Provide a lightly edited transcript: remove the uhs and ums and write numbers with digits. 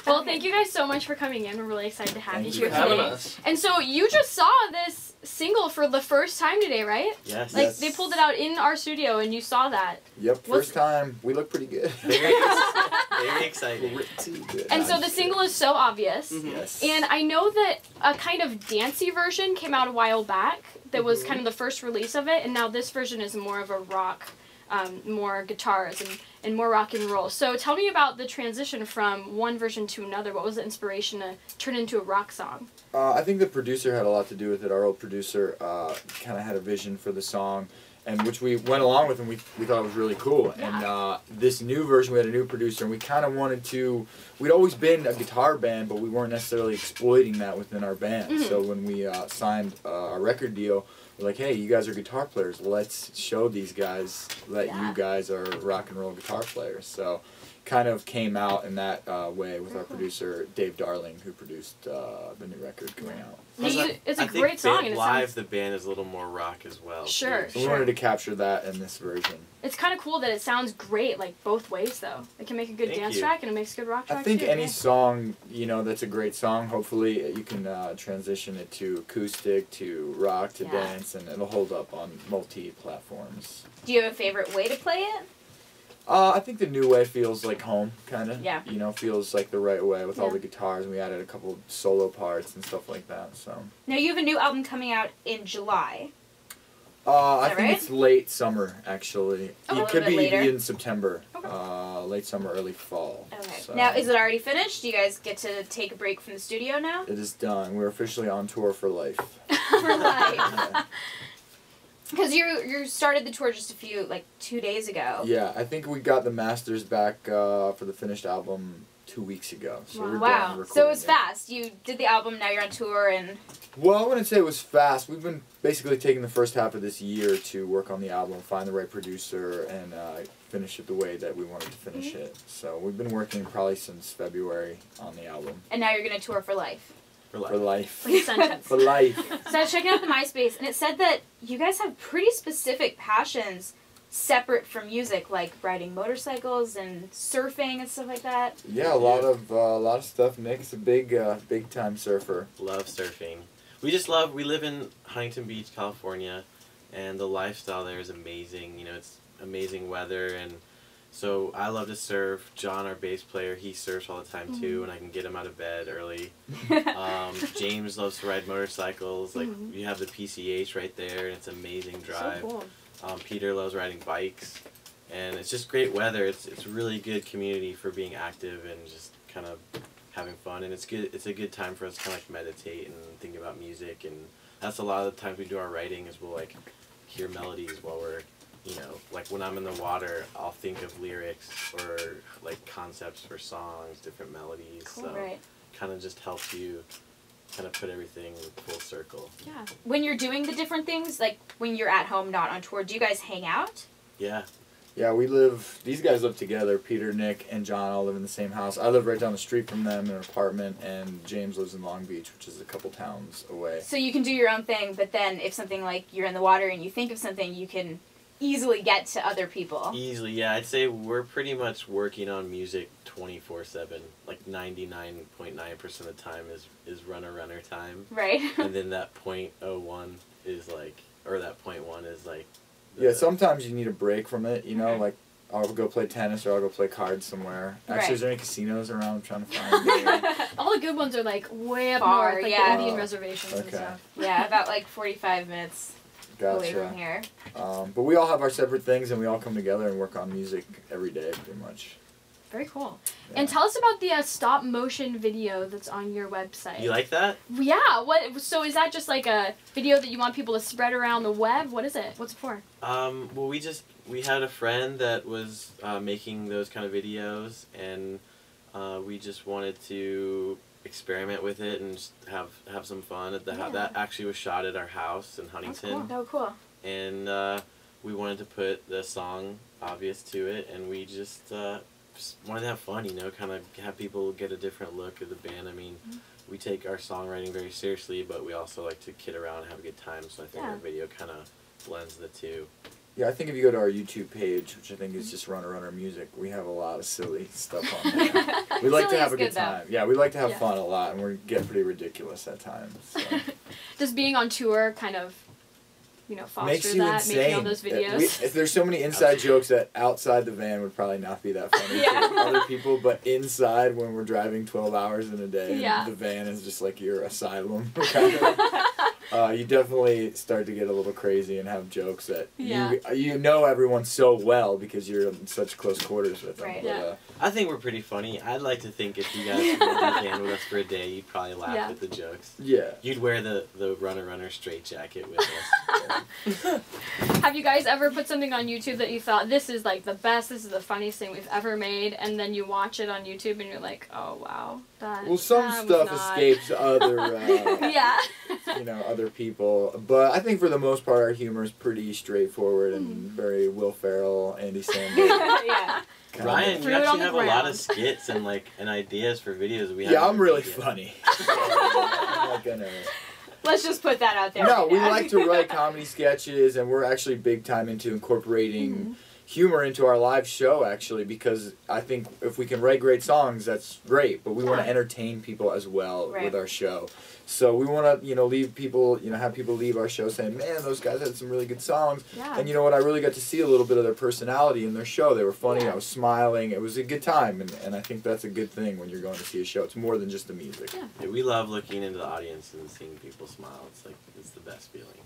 Well, thank you guys so much for coming in. We're really excited to have you here today. And so you just saw this single for the first time today, right? Yes. Like they pulled it out in our studio, and you saw that. Yep, first time. We look pretty good. Very exciting. And so the single is So Obvious. Yes. And I know that a kind of dancey version came out a while back. That was kind of the first release of it, and now this version is more of a rock, more guitars and more rock and roll. So tell me about the transition from one version to another. What was the inspiration to turn into a rock song? I think the producer had a lot to do with it. Our old producer kind of had a vision for the song, and which we went along with, and we thought it was really cool. Yeah. And this new version, we had a new producer, and we kind of wanted to. We'd always been a guitar band, but we weren't necessarily exploiting that within our band. So when we signed our record deal, we're like, hey, you guys are guitar players. Let's show these guys that you guys are rock and roll guitar players. So kind of came out in that way with our producer Dave Darling, who produced the new record coming out. It's a great song. And live, the band is a little more rock as well. Sure, We wanted to capture that in this version. It's kind of cool that it sounds great, like both ways though. It can make a good dance track and it makes a good rock track I think too. any song, that's a great song. Hopefully you can transition it to acoustic, to rock, to dance, and it'll hold up on multi-platforms. Do you have a favorite way to play it? I think the new way feels like home, kind of. Yeah. Feels like the right way with all the guitars, and we added a couple solo parts and stuff like that. So. Now you have a new album coming out in July. I think it's late summer, actually. Oh, it could be later. in September. Late summer, early fall. Okay. So. Now, is it already finished? Do you guys get to take a break from the studio now? It is done. We're officially on tour for life. For life. Because you started the tour just 2 days ago. Yeah, I think we got the masters back for the finished album 2 weeks ago. So we're done recording. So it was fast. You did the album, now you're on tour, and... Well, I wouldn't say it was fast. We've been basically taking the first half of this year to work on the album, find the right producer, and finish it the way that we wanted to finish it. So we've been working probably since February on the album. And now you're going to tour for life. For life. Like a sentence. For life. So I was checking out the MySpace, and it said that you guys have pretty specific passions separate from music, like riding motorcycles and surfing and stuff like that. Yeah, a lot of stuff. Nick's a big time surfer. Love surfing. We live in Huntington Beach, California, and the lifestyle there is amazing. It's amazing weather, and so I love to surf. John, our bass player, he surfs all the time too, and I can get him out of bed early. James loves to ride motorcycles. Like you have the PCH right there, and it's an amazing drive. So cool. Peter loves riding bikes, and it's just great weather. It's really good community for being active and just kind of having fun, and it's a good time for us to kind of meditate and think about music, and that's a lot of the times we do our writing is we'll hear melodies while we're when I'm in the water, I'll think of lyrics or concepts for songs, different melodies. Cool, so right. kind of just helps you kind of put everything full circle. Yeah. When you're doing the different things, like when you're at home, not on tour, do you guys hang out? Yeah, these guys live together. Peter, Nick, and John all live in the same house. I live right down the street from them in an apartment, and James lives in Long Beach, which is a couple towns away. So you can do your own thing, but then if something you're in the water and you think of something, you can easily get to other people. Easily, yeah. I'd say we're pretty much working on music 24/7. 99.9% of the time is runner time. Right. And then that .01 is that .1 is yeah, sometimes you need a break from it, I'll go play tennis or I'll go play cards somewhere. Actually, is there any casinos around? I'm trying to find. All the good ones are way up Far, north, the Indian reservations and stuff. Yeah, about 45 minutes away Gotcha. from here. But we all have our separate things, and we all come together and work on music every day, pretty much. Very cool. Yeah. And tell us about the stop motion video that's on your website. You like that? Yeah. So is that just a video that you want people to spread around the web? What is it? What's it for? Well, we had a friend that was making those kind of videos, and we just wanted to experiment with it and just have some fun. That actually was shot at our house in Huntington. That's cool. And we wanted to put the song Obvious to it, and we just wanted to have fun, kind of have people get a different look at the band. I mean, we take our songwriting very seriously, but we also like to kid around and have a good time, so I think our video kind of blends the two. Yeah, I think if you go to our YouTube page, which I think is just Runner Runner Music, we have a lot of silly stuff on there. We like Silly to have is a good good, though. time. Yeah, we like to have Yeah. fun a lot, and we get pretty ridiculous at times. So. Does being on tour kind of, foster Makes you that, insane. making all those videos? There's so many inside jokes that outside the van would probably not be that funny Yeah. to other people, but inside when we're driving 12 hours in a day, Yeah. the van is just like your asylum. Kind of. You definitely start to get a little crazy and have jokes that Yeah. you know everyone so well because you're in such close quarters with them. Right. But, Yeah. I think we're pretty funny. I'd like to think if you guys were in the band with us for a day, you'd probably laugh Yeah. at the jokes. yeah. You'd wear the Runner Runner straight jacket with us. Have you guys ever put something on YouTube that you thought, this is like the best, this is the funniest thing we've ever made, and then you watch it on YouTube and you're like, oh wow, that Well, some that was stuff not- escapes other, Yeah. other people. But I think for the most part, our humor is pretty straightforward and Mm-hmm. very Will Ferrell, Andy Samberg. Yeah. kind Ryan, of. Threw you it on actually the have a lot ground. of skits and and ideas for videos we Yeah, haven't I'm really made yet. funny. I'm not gonna. Let's just put that out there. No, right we now. like to write comedy sketches, and we're actually big time into incorporating Mm-hmm. humor into our live show, actually, because I think if we can write great songs, that's great, but we want Yeah. to entertain people as well Right. with our show. So we want to, leave people, have people leave our show saying, man, those guys had some really good songs. Yeah. And you know what? I really got to see a little bit of their personality in their show. They were funny. Yeah. I was smiling. It was a good time, and I think that's a good thing when you're going to see a show. It's more than just the music. Yeah. Yeah, we love looking into the audience and seeing people smile. It's the best feeling.